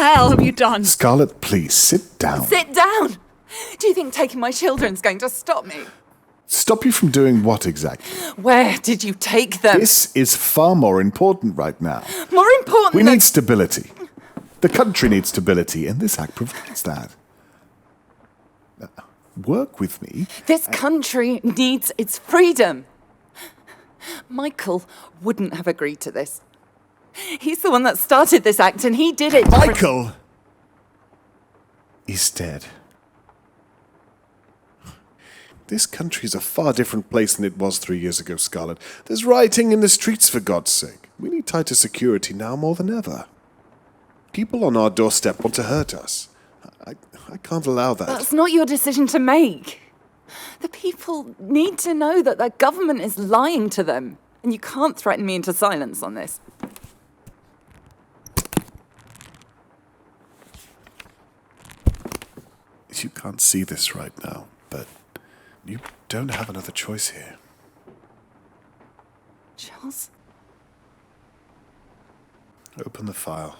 hell have you done? Scarlett, please, sit down. Sit down! Do you think taking my children's going to stop me? Stop you from doing what exactly? Where did you take them? This is far more important right now. More important We than... need stability. The country needs stability, and this act provides that. Work with me. This country needs its freedom. Michael wouldn't have agreed to this. He's the one that started this act, and he did it. Michael is dead. This country is a far different place than it was 3 years ago, Scarlett. There's rioting in the streets, for God's sake. We need tighter security now more than ever. People on our doorstep want to hurt us. I can't allow that. That's not your decision to make. The people need to know that their government is lying to them, and you can't threaten me into silence on this. You can't see this right now, but you don't have another choice here. Charles? Open the file.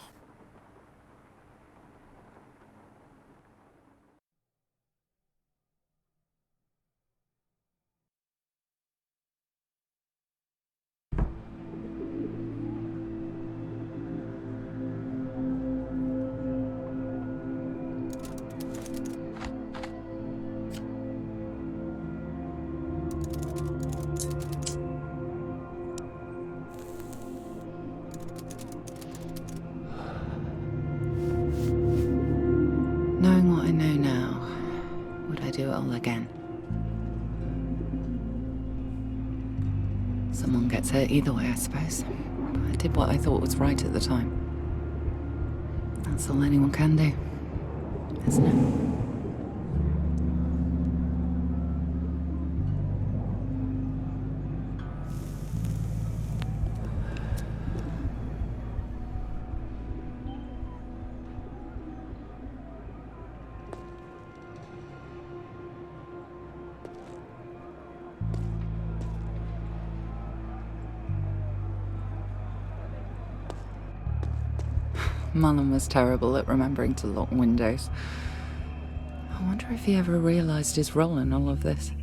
Knowing what I know now, would I do it all again? Someone gets hurt either way, I suppose. But I did what I thought was right at the time. That's all anyone can do, isn't it? Mullen was terrible at remembering to lock windows. I wonder if he ever realised his role in all of this.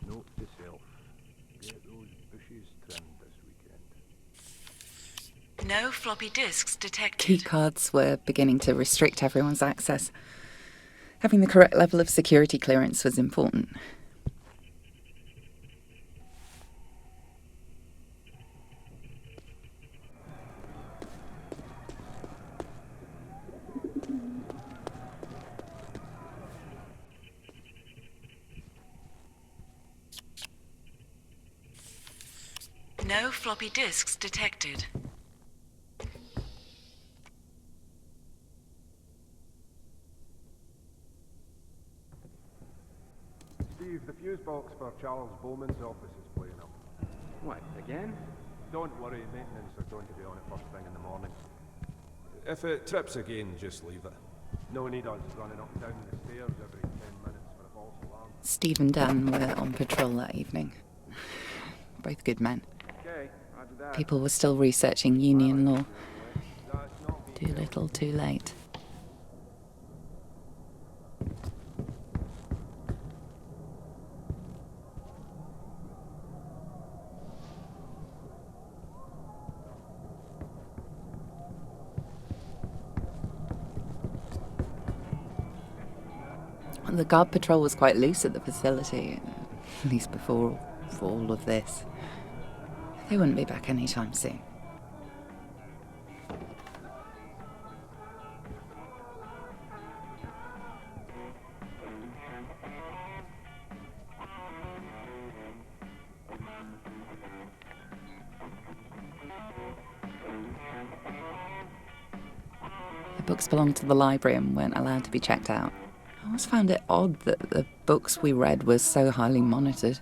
Note to self, get those bushes trimmed this weekend. No floppy disks detected. Keycards were beginning to restrict everyone's access. Having the correct level of security clearance was important. No floppy disks detected. Steve, the fuse box for Charles Bowman's office is playing up. What, again? Don't worry, maintenance are going to be on it first thing in the morning. If it trips again, just leave it. No need us running up and down the stairs every 10 minutes for a false alarm. Steve and Dan were on patrol that evening. Both good men. Okay, roger that. People were still researching union law. Too little, too late. The guard patrol was quite loose at the facility, at least before all of this. They wouldn't be back anytime soon. The books belonged to the library and weren't allowed to be checked out. I always found it odd that the books we read were so highly monitored.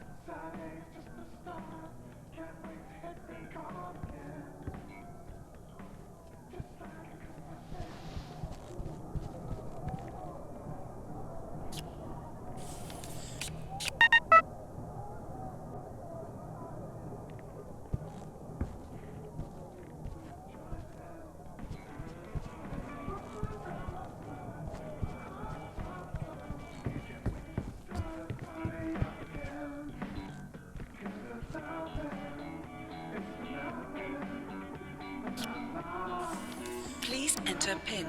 Please enter PIN.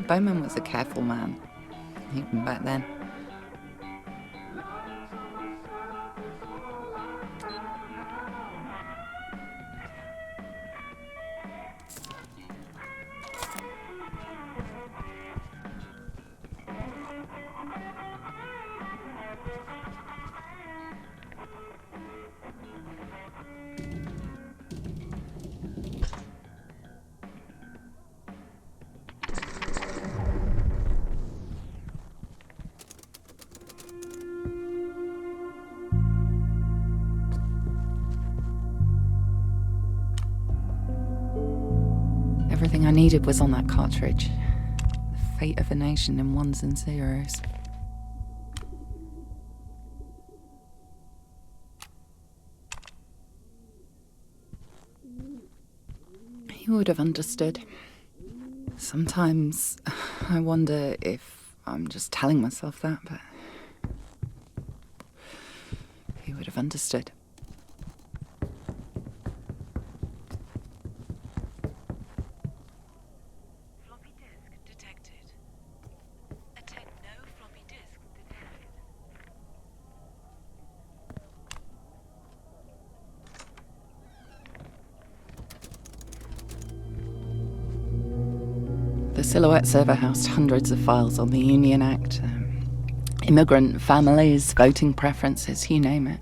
Bowman was a careful man, even back then. Everything I needed was on that cartridge. The fate of a nation in ones and zeros. He would have understood. Sometimes I wonder if I'm just telling myself that, but he would have understood. Floppy disk detected. Attend no floppy disk detected. The Silhouette server housed hundreds of files on the Union Act, immigrant families, voting preferences, you name it.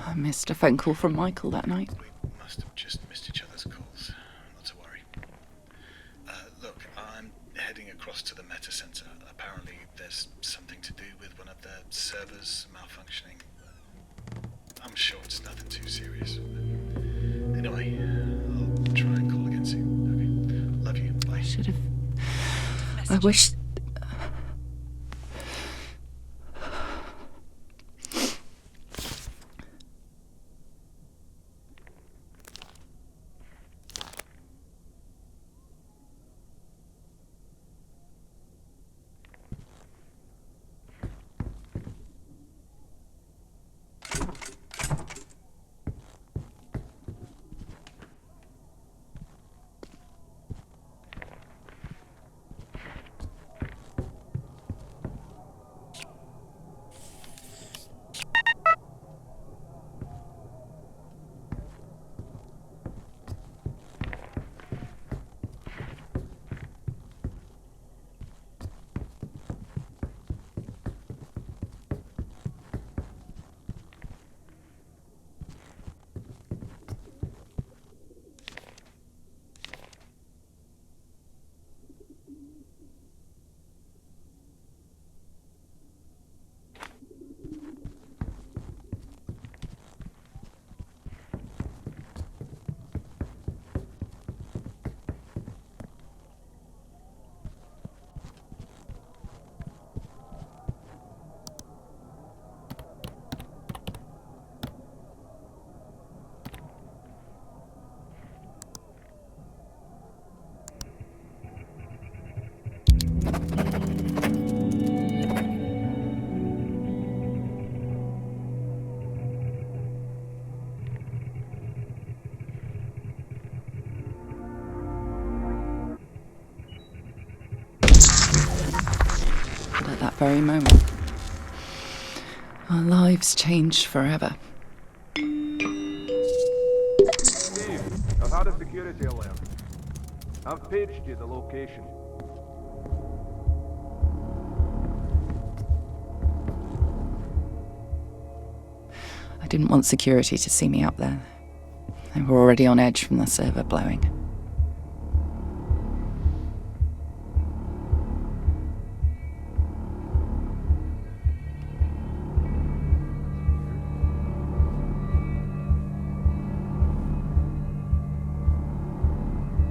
I missed a phone call from Michael that night. We must have just missed each other's calls. Not to worry. Look, I'm heading across to the Meta Center. Apparently there's something to do with one of their servers malfunctioning. I'm sure it's nothing too serious. Anyway, I'll try and call again soon. Okay. Love you. Bye. I should have. I wish. very moment. Our lives changed forever. Steve, I've had a security alert. I've paged you the location. I didn't want security to see me up there. They were already on edge from the server blowing.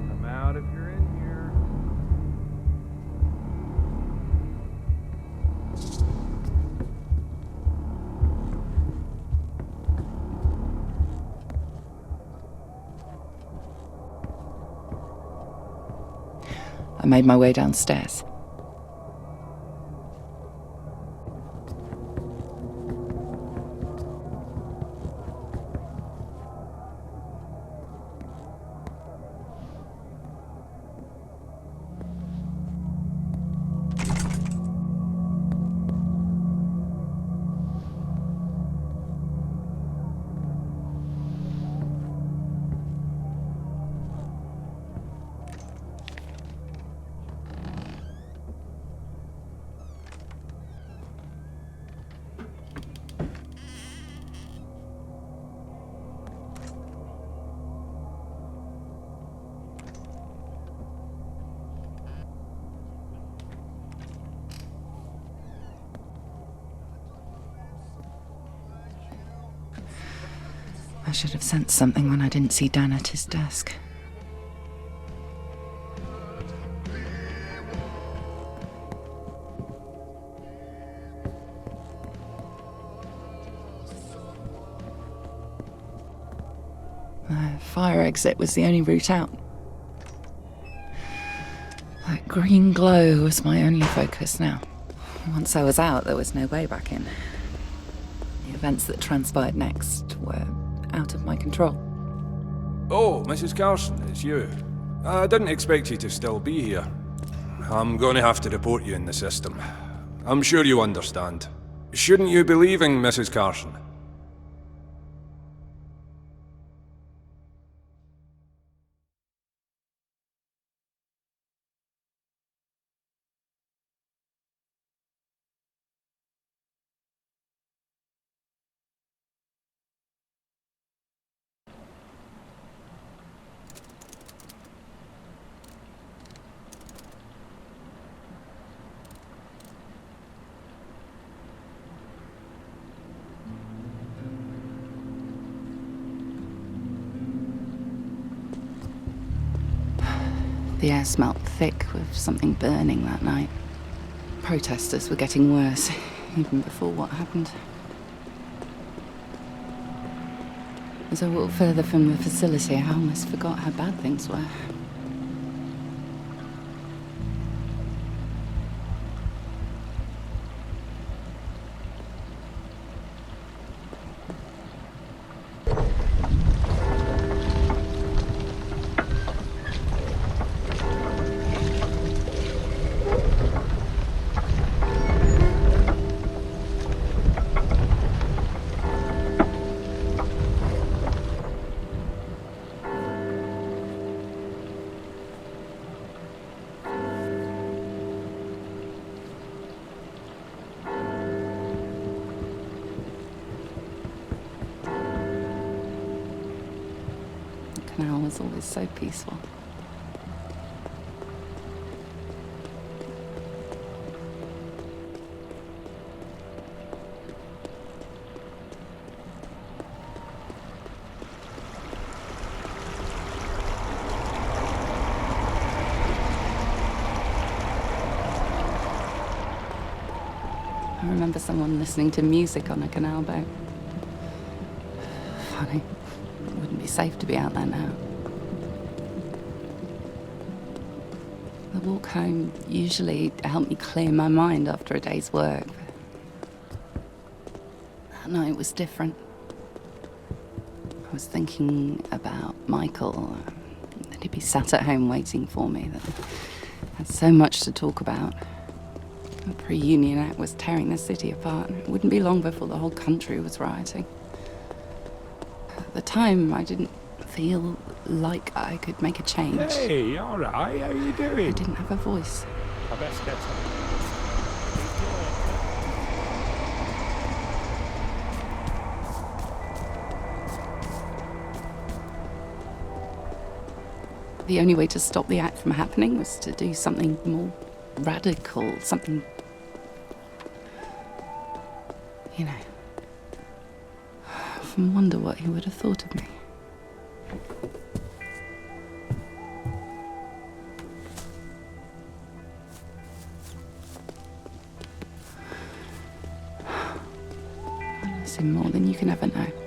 Come out if you're in here. I made my way downstairs. I should have sensed something when I didn't see Dan at his desk. The fire exit was the only route out. That green glow was my only focus now. Once I was out, there was no way back in. The events that transpired next were out of my control. Oh, Mrs. Carson, it's you. I didn't expect you to still be here. I'm going to have to report you in the system. I'm sure you understand. Shouldn't you be leaving, Mrs. Carson? The air smelt thick with something burning that night. Protesters were getting worse, even before what happened. As I walked further from the facility, I almost forgot how bad things were. The canal was always so peaceful. I remember someone listening to music on a canal boat. Funny. It wouldn't be safe to be out there now. The walk home usually helped me clear my mind after a day's work. That night was different. I was thinking about Michael, that he'd be sat at home waiting for me, that I had so much to talk about. The pre-Union Act was tearing the city apart. It wouldn't be long before the whole country was rioting. At the time, I didn't feel like I could make a change. Hey, all right. How you doing? I didn't have a voice. I best get some. The only way to stop the act from happening was to do something more radical, something, you know. I often wonder what he would have thought of me. I miss him more than you can ever know.